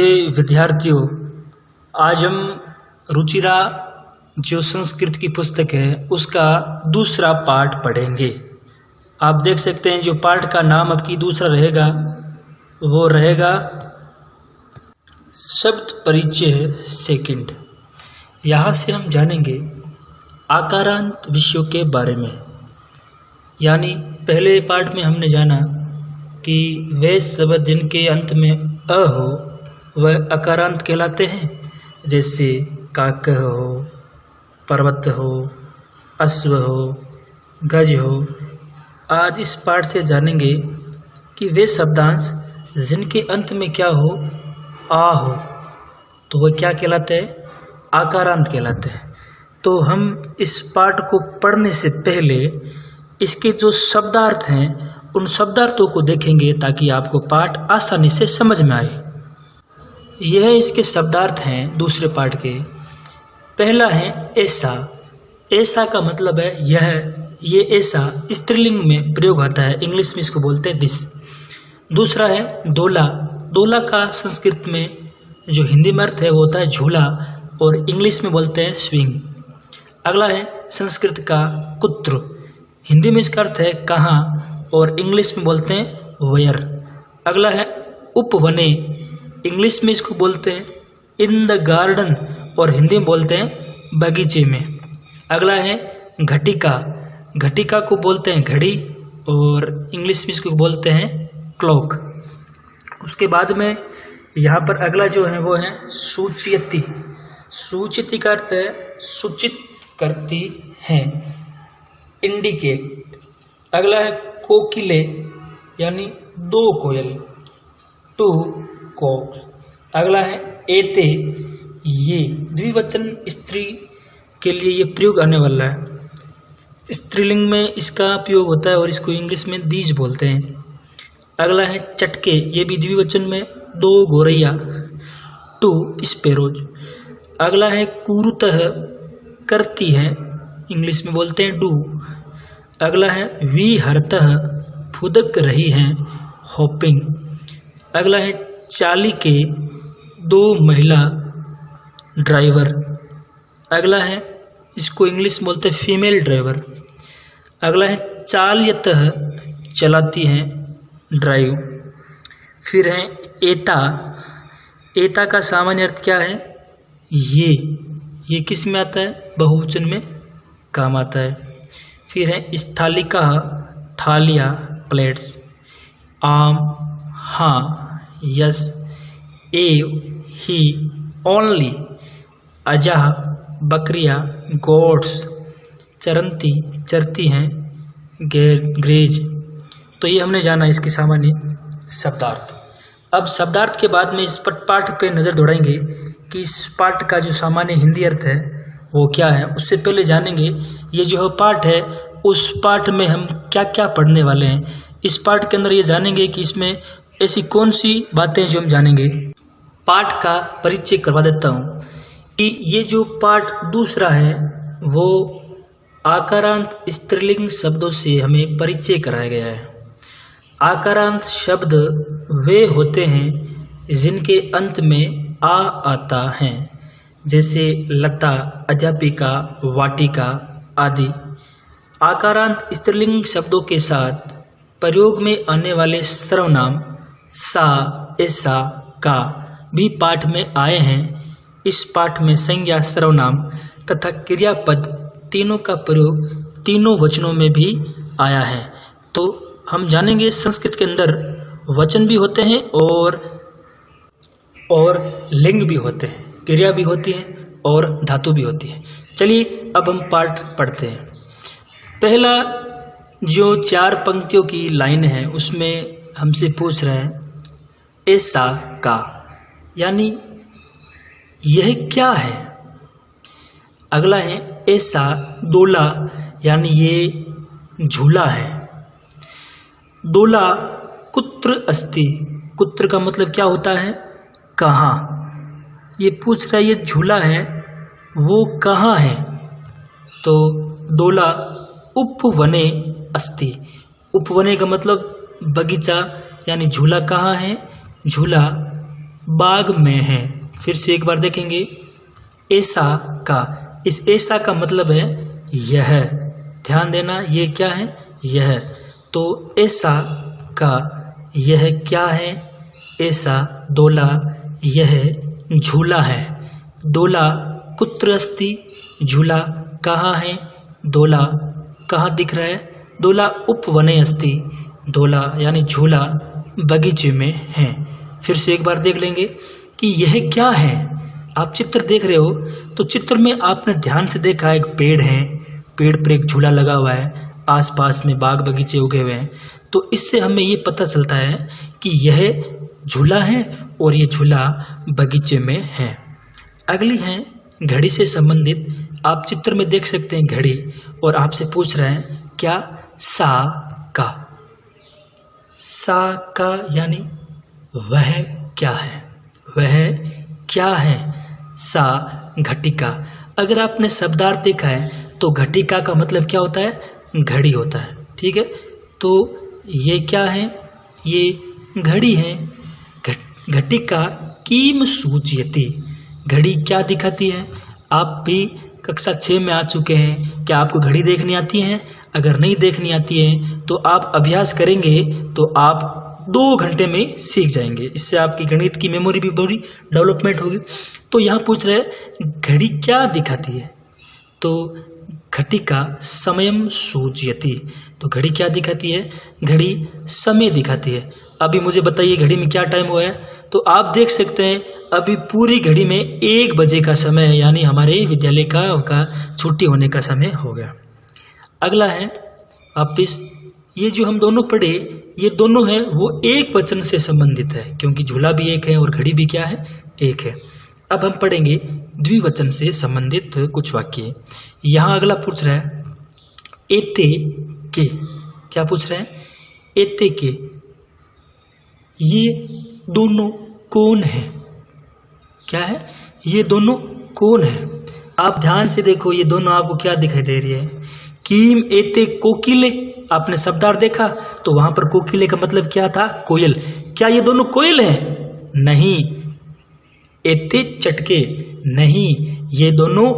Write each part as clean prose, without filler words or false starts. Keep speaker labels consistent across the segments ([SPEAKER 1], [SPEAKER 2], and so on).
[SPEAKER 1] विद्यार्थियों, आज हम रुचिरा जो संस्कृत की पुस्तक है उसका दूसरा पाठ पढ़ेंगे। आप देख सकते हैं जो पाठ का नाम आपकी दूसरा रहेगा वो रहेगा शब्द परिचय सेकंड। यहाँ से हम जानेंगे आकारांत विषयों के बारे में। यानी पहले पाठ में हमने जाना कि वे शब्द जिनके अंत में अ हो वह अकारांत कहलाते हैं, जैसे काक हो, पर्वत हो, अश्व हो, गज हो। आज इस पाठ से जानेंगे कि वे शब्दांश जिनके अंत में क्या हो, आ हो, तो वह क्या कहलाते हैं, आकारांत कहलाते हैं। तो हम इस पाठ को पढ़ने से पहले इसके जो शब्दार्थ हैं उन शब्दार्थों को देखेंगे ताकि आपको पाठ आसानी से समझ में आए। यह इसके शब्दार्थ हैं दूसरे पाठ के। पहला है ऐसा। ऐसा का मतलब है यह, ये ऐसा स्त्रीलिंग में प्रयोग होता है, इंग्लिश में इसको बोलते हैं दिस। दूसरा है दोला। दोला का संस्कृत में जो हिंदी में अर्थ है वो होता है झूला और इंग्लिश में बोलते हैं स्विंग। अगला है संस्कृत का कुत्र। हिंदी में इसका अर्थ है कहाँ और इंग्लिश में बोलते हैं वेयर। अगला है उपवने। इंग्लिश में इसको बोलते हैं इन द गार्डन और हिंदी में बोलते हैं बगीचे में। अगला है घटिका। घटिका को बोलते हैं घड़ी और इंग्लिश में इसको बोलते हैं क्लॉक। उसके बाद में यहाँ पर अगला जो है वो है सूचियति। सूचियति का अर्थ है सूचित करती है, इंडिकेट। अगला है कोकिले यानी दो कोयल, टू कॉक्स। अगला है एते, ये द्विवचन स्त्री के लिए ये प्रयोग आने वाला है। स्त्रीलिंग में इसका प्रयोग होता है और इसको इंग्लिश में दीज बोलते हैं। अगला है चटके, ये भी द्विवचन में दो गोरैया, टू स्पैरोज। अगला है कुरुतः, करती है, इंग्लिश में बोलते हैं डू। अगला है विहरतः, फुदक रही हैं, हॉपिंग। अगला है चालिके, दो महिला ड्राइवर। अगला है इसको इंग्लिश में बोलते हैं फीमेल ड्राइवर। अगला है चाल्यतः, चलाती हैं, ड्राइव। फिर है एता। एता का सामान्य अर्थ क्या है, ये किस में आता है, बहुवचन में काम आता है। फिर है स्थालिका, थालिया, प्लेट्स। आम, हाँ, यस, एव, ही, ओनली। अजह, बकरियाँ, गोट्स। चरंती, चरती हैं, ग्रेज। तो ये हमने जाना इसके सामान्य शब्दार्थ। अब शब्दार्थ के बाद में इस पाठ पे नज़र दौड़ाएंगे कि इस पाठ का जो सामान्य हिंदी अर्थ है वो क्या है। उससे पहले जानेंगे ये जो पाठ है उस पाठ में हम क्या क्या पढ़ने वाले हैं। इस पाठ के अंदर ये जानेंगे कि इसमें ऐसी कौन सी बातें जो हम जानेंगे। पाठ का परिचय करवा देता हूँ कि ये जो पाठ दूसरा है वो आकारांत स्त्रीलिंग शब्दों से हमें परिचय कराया गया है। आकारांत शब्द वे होते हैं जिनके अंत में आ आता है, जैसे लता, अध्यापिका, वाटिका आदि। आकारांत स्त्रीलिंग शब्दों के साथ प्रयोग में आने वाले सर्वनाम सा, ऐसा, का भी पाठ में आए हैं। इस पाठ में संज्ञा, सर्वनाम तथा क्रियापद तीनों का प्रयोग तीनों वचनों में भी आया है। तो हम जानेंगे संस्कृत के अंदर वचन भी होते हैं और लिंग भी होते हैं, क्रिया भी होती है और धातु भी होती है। चलिए अब हम पाठ पढ़ते हैं। पहला जो 4 पंक्तियों की लाइन है उसमें हमसे पूछ रहे हैं ऐसा का, यानी यह क्या है। अगला है ऐसा दोला, यानी ये झूला है। दोला कुत्र अस्ति, कुत्र का मतलब क्या होता है, कहाँ। ये पूछ रहा है ये झूला है वो कहाँ है, तो दोला उपवने अस्ति। उपवने का मतलब बगीचा, यानी झूला कहाँ है, झूला बाग में हैं। फिर से एक बार देखेंगे, ऐसा का, इस ऐसा का मतलब है यह, ध्यान देना, ये क्या है, यह। तो ऐसा का यह क्या है, ऐसा दोला यह झूला है। दोला कुत्र अस्ति, झूला कहाँ है, दोला कहाँ दिख रहा है, दोला उपवने अस्ति, दोला यानी झूला बगीचे में है। फिर से एक बार देख लेंगे कि यह क्या है। आप चित्र देख रहे हो तो चित्र में आपने ध्यान से देखा, एक पेड़ है, पेड़ पर एक झूला लगा हुआ है, आसपास में बाग बगीचे उगे हुए हैं। तो इससे हमें ये पता चलता है कि यह झूला है और ये झूला बगीचे में है। अगली है घड़ी से संबंधित। आप चित्र में देख सकते हैं घड़ी, और आपसे पूछ रहे हैं क्या, सा का। सा का यानी वह क्या है, वह क्या है, सा घटिका। अगर आपने शब्दार्थ देखा है तो घटिका का मतलब क्या होता है, घड़ी होता है, ठीक है। तो ये क्या है, ये घड़ी है। घटिका कीम सूचयति, घड़ी क्या दिखाती है। आप भी कक्षा 6 में आ चुके हैं, क्या आपको घड़ी देखनी आती है? अगर नहीं देखनी आती है तो आप अभ्यास करेंगे तो आप 2 घंटे में सीख जाएंगे। इससे आपकी गणित की मेमोरी भी बड़ी डेवलपमेंट होगी। तो यहाँ पूछ रहे हैं घड़ी क्या दिखाती है, तो घटिका समयम सूचयति, तो घड़ी क्या दिखाती है, घड़ी समय दिखाती है। अभी मुझे बताइए घड़ी में क्या टाइम हुआ है, तो आप देख सकते हैं अभी पूरी घड़ी में 1 बजे का समय है, यानी हमारे विद्यालय का छुट्टी होने का समय हो गया। अगला है वापिस, ये जो हम दोनों पढ़े ये दोनों हैं वो एक वचन से संबंधित है, क्योंकि झूला भी एक है और घड़ी भी क्या है, एक है। अब हम पढ़ेंगे द्विवचन से संबंधित कुछ वाक्य। यहाँ अगला पूछ रहा है एते के, क्या पूछ रहे हैं, एते के, ये दोनों कौन है, क्या है, ये दोनों कौन है। आप ध्यान से देखो ये दोनों आपको क्या दिखाई दे रही है, कीम एते कोकिले, आपने शब्दार्थ देखा तो वहां पर कोकिले का मतलब क्या था, कोयल। क्या ये दोनों कोयल हैं? नहीं। एते चटके, नहीं, ये दोनों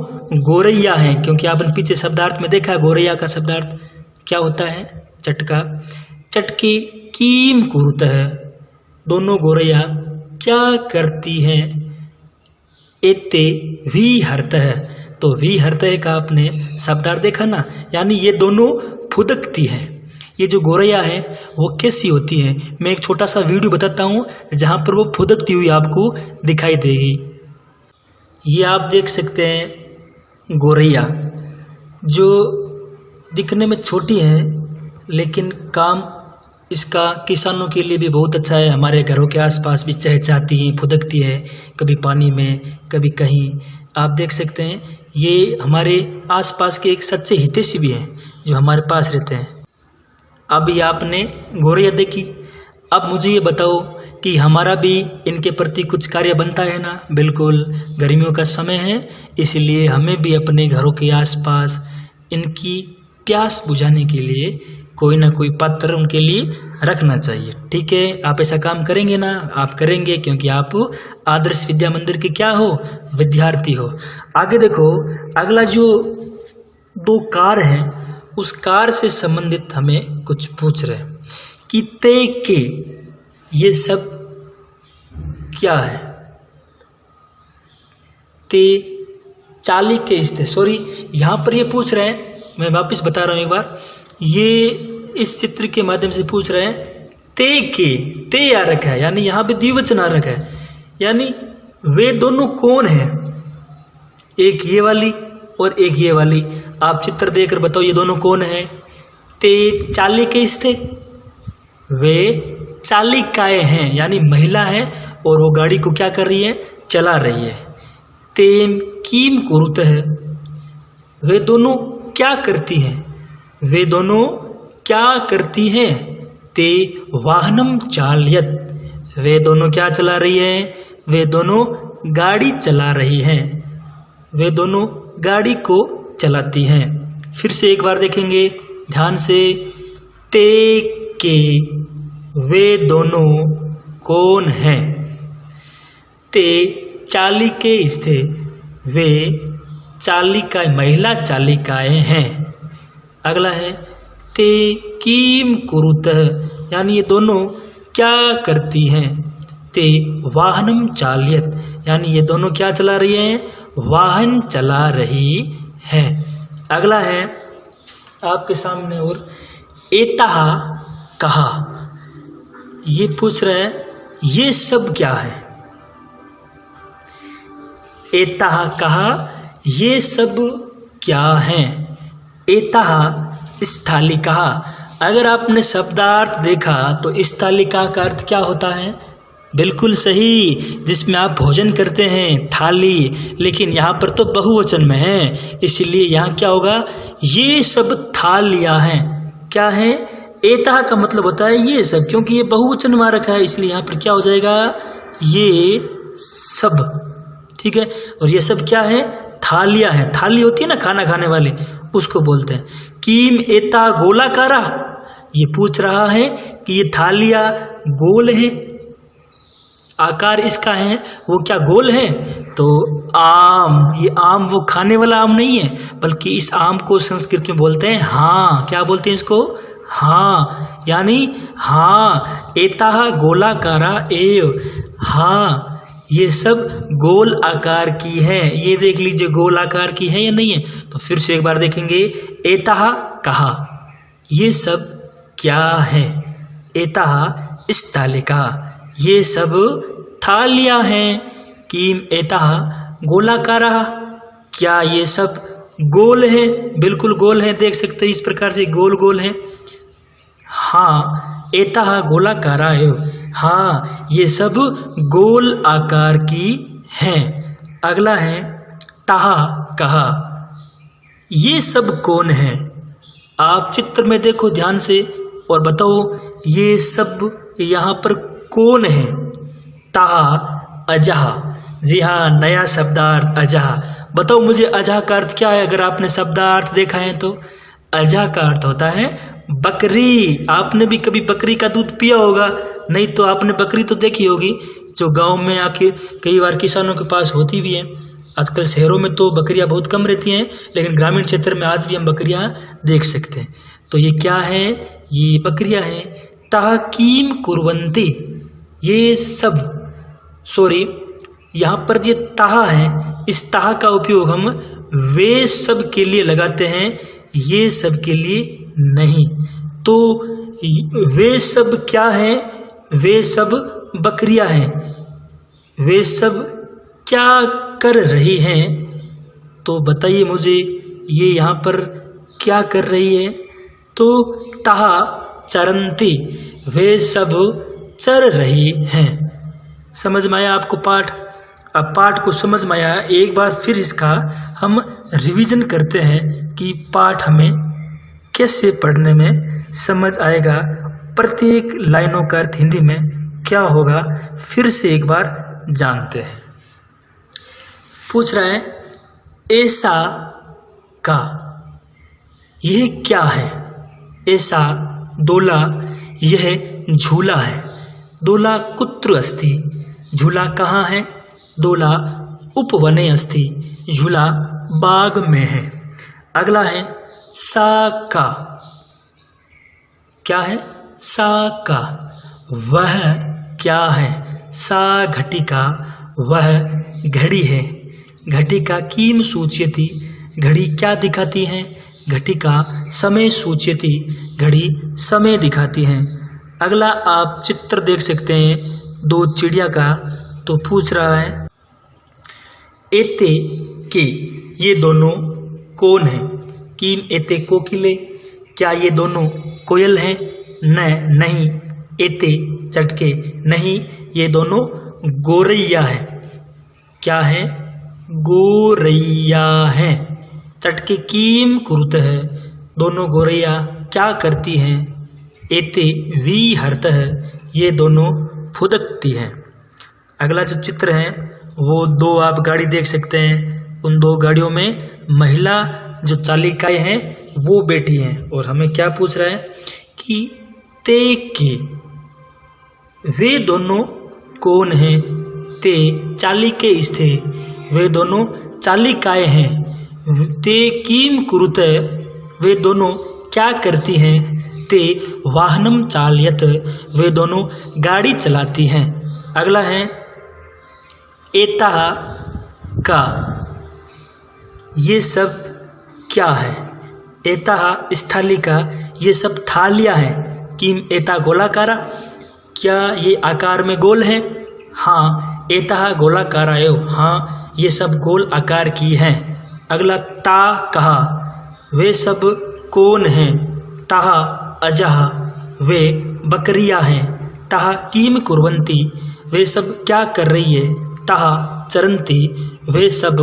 [SPEAKER 1] गोरैया हैं, क्योंकि आपने पीछे शब्दार्थ में देखा गोरैया का शब्दार्थ क्या होता है, चटका। चटके कीम कुरुत है, दोनों गोरैया क्या करती हैं। एते वी हरत है, तो वी हरत है का आपने शब्दार्थ देखा ना, यानी ये दोनों फुदकती है। ये जो गोरैया है वो कैसी होती है, मैं एक छोटा सा वीडियो बताता हूँ जहाँ पर वो फुदकती हुई आपको दिखाई देगी। ये आप देख सकते हैं गोरैया, जो दिखने में छोटी है लेकिन काम इसका किसानों के लिए भी बहुत अच्छा है। हमारे घरों के आसपास भी चहचहाती है, फुदकती है, कभी पानी में कभी कहीं। आप देख सकते हैं ये हमारे आसपास के एक सच्चे हितैषी भी हैं जो हमारे पास रहते हैं। अब ये आपने गोरैया देखी, अब मुझे ये बताओ कि हमारा भी इनके प्रति कुछ कार्य बनता है ना। बिल्कुल, गर्मियों का समय है इसलिए हमें भी अपने घरों के आसपास इनकी प्यास बुझाने के लिए कोई ना कोई पात्र उनके लिए रखना चाहिए। ठीक है, आप ऐसा काम करेंगे ना, आप करेंगे क्योंकि आप आदर्श विद्या मंदिर के क्या हो, विद्यार्थी हो। आगे देखो, अगला जो 2 कार हैं उस कार से संबंधित हमें कुछ पूछ रहे हैं कि ते के, ये सब क्या है। ते चाली के इस्ते, सॉरी यहाँ पर ये पूछ रहे हैं, मैं वापस बता रहा हूँ एक बार, ये इस चित्र के माध्यम से पूछ रहे हैं ते के, ते आ रखा है यानी यहाँ पे द्विवचन आ रखा है, यानी वे दोनों कौन हैं, एक ये वाली और एक ये वाली। आप चित्र देखकर बताओ ये दोनों कौन हैं। ते चाली के इस्ते, वे चालिकाएं हैं यानी महिला है और वो गाड़ी को क्या कर रही है, चला रही है। तेम कीम कुरुत है, वे दोनों क्या करती हैं, वे दोनों क्या करती हैं। ते वाहनम चालयत, वे दोनों क्या चला रही हैं, वे दोनों गाड़ी चला रही हैं, वे दोनों गाड़ी को चलाती हैं। फिर से एक बार देखेंगे ध्यान से, ते के वे दोनों कौन हैं। ते चालिके स्थे, वे चालिकाएं महिला चालिकाएं हैं। अगला है ते कीम कुरुतः, यानी ये दोनों क्या करती हैं। ते वाहनम चालयत, यानी ये दोनों क्या चला रही हैं, वाहन चला रही हैं। अगला है आपके सामने और एताह कहा, ये पूछ रहा है ये सब क्या है। एताह कहा, ये सब क्या हैं। एताह स्थालिका, अगर आपने शब्दार्थ देखा तो स्थालिका का अर्थ क्या होता है, बिल्कुल सही, जिसमें आप भोजन करते हैं, थाली। लेकिन यहाँ पर तो बहुवचन में है, इसलिए यहाँ क्या होगा, ये सब थालियाँ हैं। क्या है, एताह का मतलब होता है ये सब, क्योंकि ये बहुवचन वहाँ रखा है, इसलिए यहाँ पर क्या हो जाएगा, ये सब। ठीक है, और ये सब क्या है, थालियाँ हैं। थाली होती है ना खाना खाने वाली, उसको बोलते हैं। कीम एता गोलाकारा, ये पूछ रहा है कि ये थालियाँ गोल है, आकार इसका है वो क्या गोल है। तो आम, ये आम वो खाने वाला आम नहीं है, बल्कि इस आम को संस्कृत में बोलते हैं हाँ, क्या बोलते हैं इसको, हाँ, यानी हाँ। एताह गोलाकारा एव, हाँ ये सब गोल आकार की है। ये देख लीजिए गोल आकार की है या नहीं है। तो फिर से एक बार देखेंगे, एताह कहा, ये सब क्या है। एताह स्थालिका, ये सब थालियाँ हैं। कीम एताह गोलाकारा, क्या ये सब गोल है, बिल्कुल गोल है, देख सकते हैं इस प्रकार से गोल गोल है। हाँ, एताह गोलाकारा है, हाँ ये सब गोल आकार की हैं। अगला है ताहा कहा, ये सब कौन है। आप चित्र में देखो ध्यान से और बताओ ये सब यहाँ पर कौन है। ताहा अजहा, जी हाँ, नया शब्दार्थ अजहा। बताओ मुझे अजहा का अर्थ क्या है। अगर आपने शब्दार्थ देखा है तो अजहा का अर्थ होता है बकरी। आपने भी कभी बकरी का दूध पिया होगा, नहीं तो आपने बकरी तो देखी होगी, जो गांव में आके कई बार किसानों के पास होती भी है। आजकल शहरों में तो बकरियां बहुत कम रहती हैं, लेकिन ग्रामीण क्षेत्र में आज भी हम बकरियां देख सकते हैं। तो ये क्या है, ये बकरियां हैं। ताकीम कुरवंती, ये सब, सॉरी यहाँ पर ये ताहा है, इस ताहा का उपयोग हम वे सब के लिए लगाते हैं, ये सब के लिए नहीं। तो वे सब क्या है, वे सब बकरियां हैं। वे सब क्या कर रही हैं, तो बताइए मुझे ये यहाँ पर क्या कर रही है। तो ताहा चरंती, वे सब चर रही हैं। समझ में आया आपको पाठ। अब पाठ को समझ में आया, एक बार फिर इसका हम रिवीजन करते हैं कि पाठ हमें कैसे पढ़ने में समझ आएगा, प्रत्येक लाइनों का अर्थ हिंदी में क्या होगा, फिर से एक बार जानते हैं। पूछ रहा है ऐसा का, यह क्या है। ऐसा दोला, यह झूला है। दोला कुत्र अस्ति, झूला कहाँ है। दोला उपवने अस्ति, झूला बाग में है। अगला है सा का, क्या है, सा का, वह क्या है। सा घटिका, वह घड़ी है। घटिका कीम सूच्यति, घड़ी क्या दिखाती है। घटिका समय सूच्यति, घड़ी समय दिखाती है। अगला आप चित्र देख सकते हैं दो चिड़िया का। तो पूछ रहा है एते के, ये दोनों कौन हैं। कीम एते कोकिले, क्या ये दोनों कोयल हैं। न, नहीं। एते चटके, नहीं ये दोनों गोरैया है। क्या है, गोरैया है। चटके कीम कुरुत है, दोनों गोरैया क्या करती हैं। एते वी हरत है, ये दोनों फुदकती हैं। अगला जो चित्र है वो दो आप गाड़ी देख सकते हैं। उन दो गाड़ियों में महिला जो चालिकाएं हैं वो बैठी हैं, और हमें क्या पूछ रहा है कि ते के, वे दोनों कौन हैं। ते चालिके स्थे, वे दोनों चालिकाएं हैं। ते किम कुरुते, वे दोनों क्या करती हैं। ते वाहनम चालयत, वे दोनों गाड़ी चलाती हैं। अगला है एताः का, ये सब क्या है। एताः स्थालिका, ये सब थालियां हैं। किम एता गोलाकारा, क्या ये आकार में गोल है। हाँ एताः गोलाकारा एव, हाँ ये सब गोल आकार की हैं। अगला ता कहा, वे सब कौन हैं। ताः अजः, वे बकरियां हैं। ताः किम कुर्वन्ति, वे सब क्या कर रही है। ताः चरन्ति, वे सब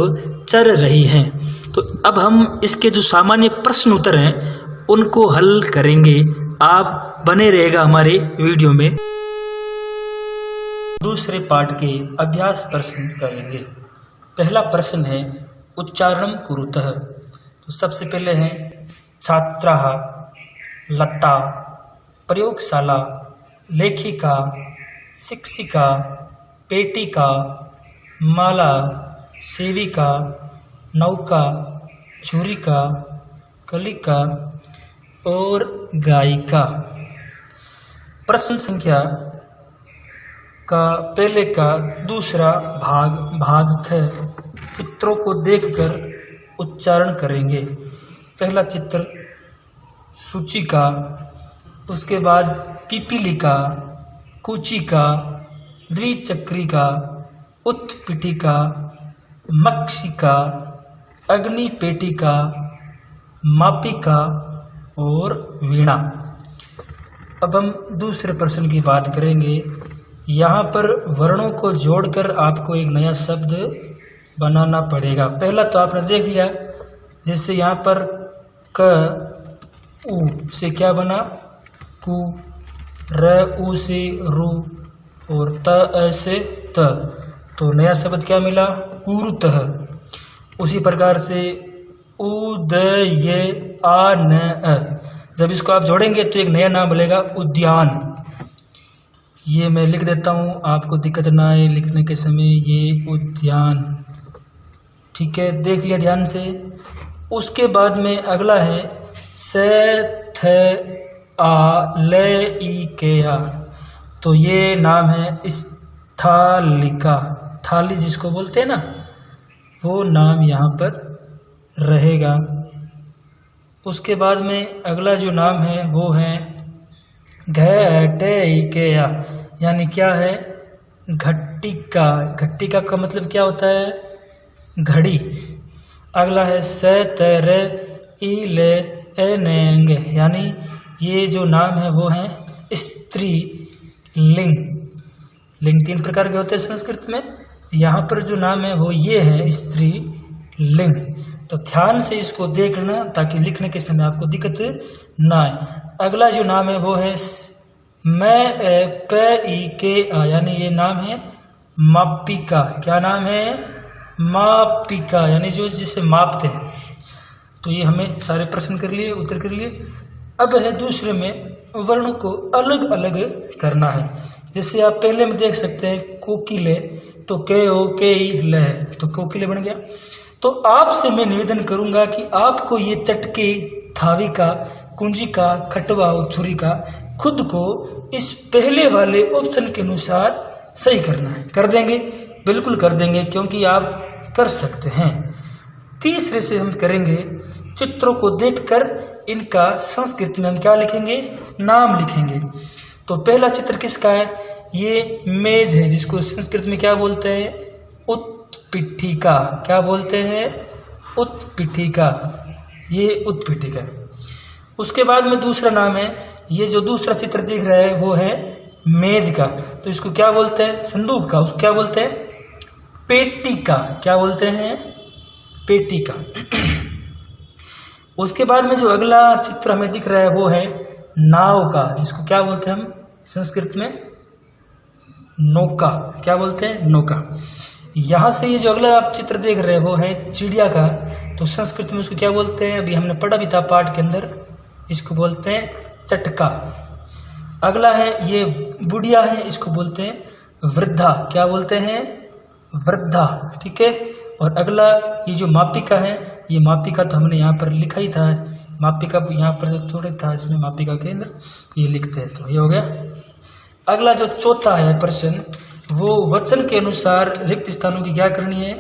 [SPEAKER 1] चर रही हैं। तो अब हम इसके जो सामान्य प्रश्न उत्तर हैं उनको हल करेंगे। आप बने रहेगा हमारे वीडियो में। दूसरे पाठ के अभ्यास प्रश्न करेंगे। पहला प्रश्न है उच्चारणम कुरुतः। तो सबसे पहले है छात्राः, लता, प्रयोगशाला, लेखिका, शिक्षिका, पेटिका, माला, सेविका, नौका, छुरिका, कलिका और गायिका। प्रश्न संख्या का पहले का दूसरा भाग ख, चित्रों को देखकर उच्चारण करेंगे। पहला चित्र सूचिका, उसके बाद पिपीलिका, कुचिका, द्विचक्रिका, उत्पीठिका, मक्षिका, अग्निपेटिका, मापिका और वीणा। अब हम दूसरे प्रश्न की बात करेंगे। यहाँ पर वर्णों को जोड़कर आपको एक नया शब्द बनाना पड़ेगा। पहला तो आपने देख लिया, जैसे यहाँ पर क उ से क्या बना कु, र उ से रु और त से त, तो नया शब्द क्या मिला कुरुतः। उसी प्रकार से उदय आ न अ, जब इसको आप जोड़ेंगे तो एक नया नाम मिलेगा उद्यान। ये मैं लिख देता हूँ, आपको दिक्कत ना आए लिखने के समय, ये उद्यान। ठीक है, देख लिया ध्यान से। उसके बाद में अगला है स थ आ ल ई के आ। तो ये नाम है स्थालिका, थाली जिसको बोलते हैं ना, वो नाम यहाँ पर रहेगा। उसके बाद में अगला जो नाम है वो है घटिका, यानी क्या है घटिका। घटिका का मतलब क्या होता है घड़ी। अगला है सतर इल एनेंग, यानी ये जो नाम है वो है स्त्री लिंग। लिंग 3 प्रकार के होते हैं संस्कृत में, यहाँ पर जो नाम है वो ये है स्त्री लिंग। तो ध्यान से इसको देख लेना ताकि लिखने के समय आपको दिक्कत ना आए। अगला जो नाम है वो है मैं प ई के आ, यानी ये नाम है मापिका। क्या नाम है मापिका, यानी जो जिसे मापते हैं। तो ये हमें सारे प्रश्न कर लिए, उत्तर कर लिए। अब है दूसरे में वर्णों को अलग अलग करना है। जैसे आप पहले में देख सकते हैं कोकिले, तो के ओ के ई ल, तो कोकिले बन गया। तो आपसे मैं निवेदन करूंगा कि आपको ये चटके, थाविका, कुंजिका, खटवा और छुरिका खुद को इस पहले वाले ऑप्शन के अनुसार सही करना है। कर देंगे? बिल्कुल कर देंगे, क्योंकि आप कर सकते हैं। तीसरे से हम करेंगे चित्रों को देखकर इनका संस्कृत में हम क्या लिखेंगे, नाम लिखेंगे। तो पहला चित्र किसका है, ये मेज है, जिसको संस्कृत में क्या बोलते हैं, उत्पीठिका। क्या बोलते हैं, उत्पीठिका। ये उत्पीठिका। उसके बाद में दूसरा नाम है, ये जो दूसरा चित्र दिख रहा है वो है मेज का, तो इसको क्या बोलते हैं, संदूक का। उसको क्या बोलते हैं, पेटिका। क्या बोलते हैं, पेटिका। उसके बाद में जो अगला चित्र हमें दिख रहा है वो है नाव का, जिसको क्या बोलते हैं हम संस्कृत में, नौका। क्या बोलते हैं, नौका। यहाँ से ये जो अगला आप चित्र देख रहे हैं वो है चिड़िया का, तो संस्कृत में उसको क्या बोलते हैं, अभी हमने पढ़ा भी था पाठ के अंदर, इसको बोलते हैं चटका। अगला है ये बुढ़िया है, इसको बोलते हैं वृद्धा। क्या बोलते हैं, वृद्धा, ठीक है। और अगला ये जो मापिका है, ये मापिका तो हमने यहाँ पर लिखा ही था, मापिका यहाँ पर थोड़े था, इसमें मापिका के अंदर ये लिखते हैं, तो ये हो गया। अगला जो चौथा है प्रश्न, वो वचन के अनुसार रिक्त स्थानों की क्या करनी है,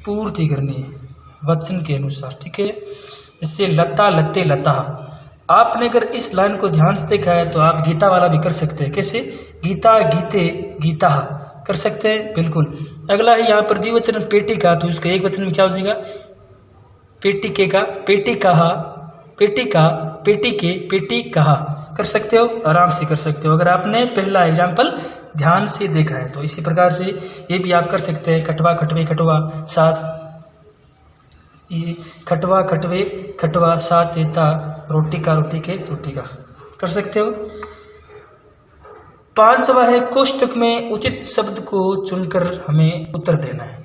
[SPEAKER 1] पूर्ति करनी है, वचन के अनुसार, ठीक है। जैसे लता लते लता, आपने अगर इस लाइन को ध्यान से देखा है तो आप गीता वाला भी कर सकते हैं। कैसे, गीता गीते गीता कर सकते हैं, बिल्कुल। अगला है यहाँ पर द्विवचन पेटिका, तो इसका एक वचन में क्या हो जाएगा, पेटिके का, पेटी कहा, पेटी का, पेटी के, पेटी कहा, कर सकते हो, आराम से कर सकते हो अगर आपने पहला एग्जाम्पल ध्यान से देखा है। तो इसी प्रकार से ये भी आप कर सकते हैं, खटवा खटवे खटवा साथ, ये खटवा खटवे खटवा साथ देता, रोटी का रोटी के रोटी का, कर सकते हो। पांचवा है कोष्टक में उचित शब्द को चुनकर हमें उत्तर देना है।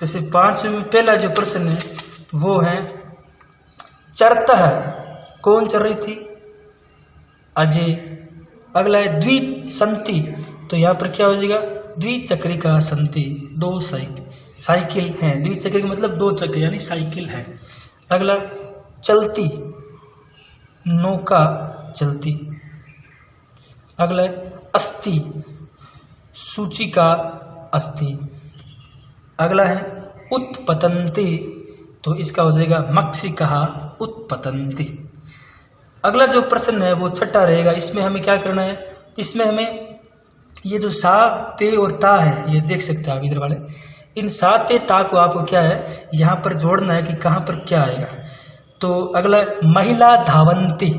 [SPEAKER 1] जैसे पांचवें में पहला जो प्रश्न है वो है चरतः, कौन चल रही थी, अजय। अगला है द्विसंति, तो यहाँ पर क्या हो जाएगा, द्विचक्रिका संति, दो साइकिल हैं, द्विचक्रिका मतलब दो चक्र यानी साइकिल है। अगला चलती, नौका चलती। अगला है अस्थि, सूची का अस्थि। अगला है उत्पतंती, तो इसका हो जाएगा मक्षिका उत्पतंती। अगला जो प्रश्न है वो छठा रहेगा, इसमें हमें क्या करना है, इसमें हमें ये जो सा ते और ता है, ये देख सकते हैं आप इधर वाले, इन सा ते ता को आपको क्या है यहाँ पर जोड़ना है कि कहाँ पर क्या आएगा। तो अगला महिला धावंती,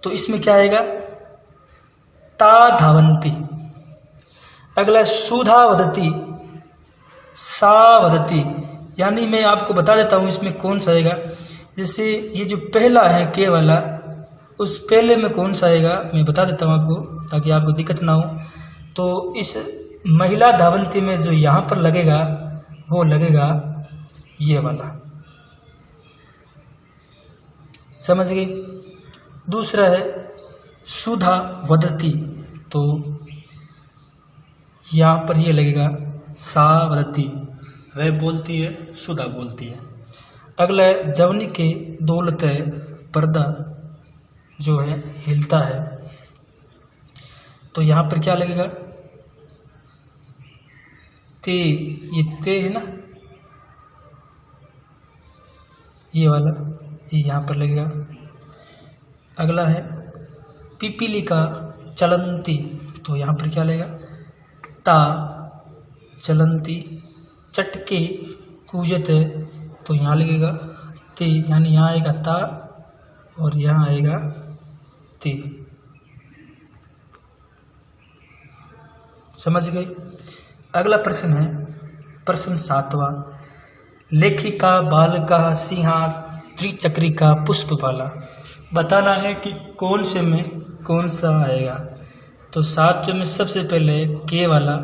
[SPEAKER 1] तो इसमें क्या आएगा, ता धावंती। अगला सुधा वदती, सा वदती, यानी मैं आपको बता देता हूँ इसमें कौन सा आएगा। जैसे ये जो पहला है के वाला, उस पहले में कौन सा आएगा मैं बता देता हूँ आपको, ताकि आपको दिक्कत ना हो। तो इस महिला धावंती में जो यहाँ पर लगेगा वो लगेगा ये वाला, समझ गए। दूसरा है सुधा वदती, तो यहाँ पर ये लगेगा सा वदती, वह बोलती है, सुधा बोलती है। अगला है जवनी के दौलत है, पर्दा जो है हिलता है, तो यहाँ पर क्या लगेगा, ते, ये ते है ना, ये वाला, ये यहाँ पर लगेगा। अगला है पिपीली का चलंती, तो यहाँ पर क्या लगेगा, ता चलंती। चटके कूजत है, तो यहाँ लगेगा ते, यानी यहाँ आएगा ता और यहाँ आएगा ते, समझ गए। अगला प्रश्न है प्रश्न सातवां, लेखिका बालिका सिंहा त्रिचक्रिका पुष्प वाला, बताना है कि कौन से में कौन सा आएगा। तो सातवें में सबसे पहले के वाला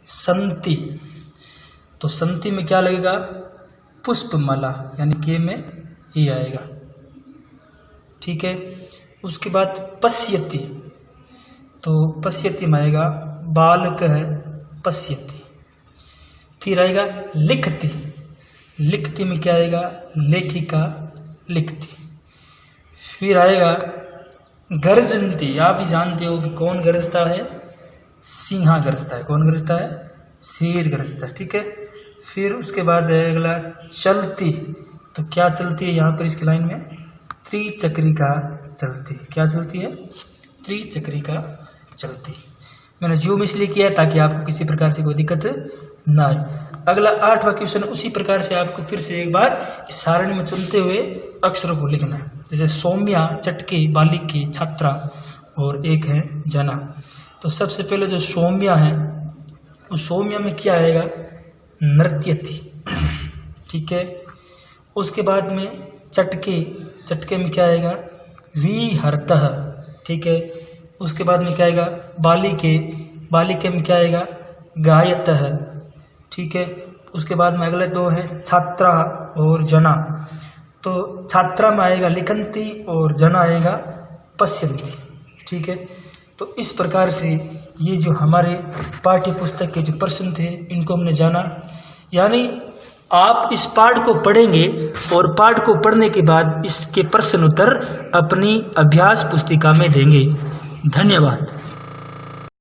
[SPEAKER 1] संति, तो संति में क्या लगेगा, पुष्पमाला, यानी के में ये आएगा, ठीक है। उसके बाद पश्यति, तो पश्यति में आएगा बालक है पश्यति। फिर आएगा लिखती, लिखती में क्या आएगा, लेखिका लिखती। फिर आएगा गर्जनती, आप भी जानते हो कि कौन गरजता है, सिंहा गरजता है, कौन गरजता है, शेर गरजता है, ठीक है। फिर उसके बाद है अगला चलती, तो क्या चलती है यहाँ पर इसकी लाइन में, त्रिचक्रिका चलती, क्या चलती है, त्रिचक्रिका चलती। मैंने जो इसलिए किया है ताकि आपको किसी प्रकार से कोई दिक्कत ना आए। अगला आठवां क्वेश्चन उसी प्रकार से आपको फिर से एक बार इस सारणी में चुनते हुए अक्षरों को लिखना है। जैसे सौम्या, चटके, बालिकी, छात्रा और एक है जना। तो सबसे पहले जो सौम्या है, उस सौम्या में क्या आएगा, नृत्यति, ठीक है। उसके बाद में चटके, चटके में क्या आएगा, विहरतः, ठीक है। उसके बाद में क्या आएगा, बालिके, बालिके में क्या आएगा, गायतः, ठीक है। उसके बाद में अगले दो हैं छात्रा और जना। तो छात्रा में आएगा लिखंती और जना आएगा पश्यंती, ठीक है। तो इस प्रकार से ये जो हमारे पाठ्य पुस्तक के जो प्रश्न थे इनको हमने जाना। यानी आप इस पाठ को पढ़ेंगे और पाठ को पढ़ने के बाद इसके प्रश्न उत्तर अपनी अभ्यास पुस्तिका में देंगे। धन्यवाद।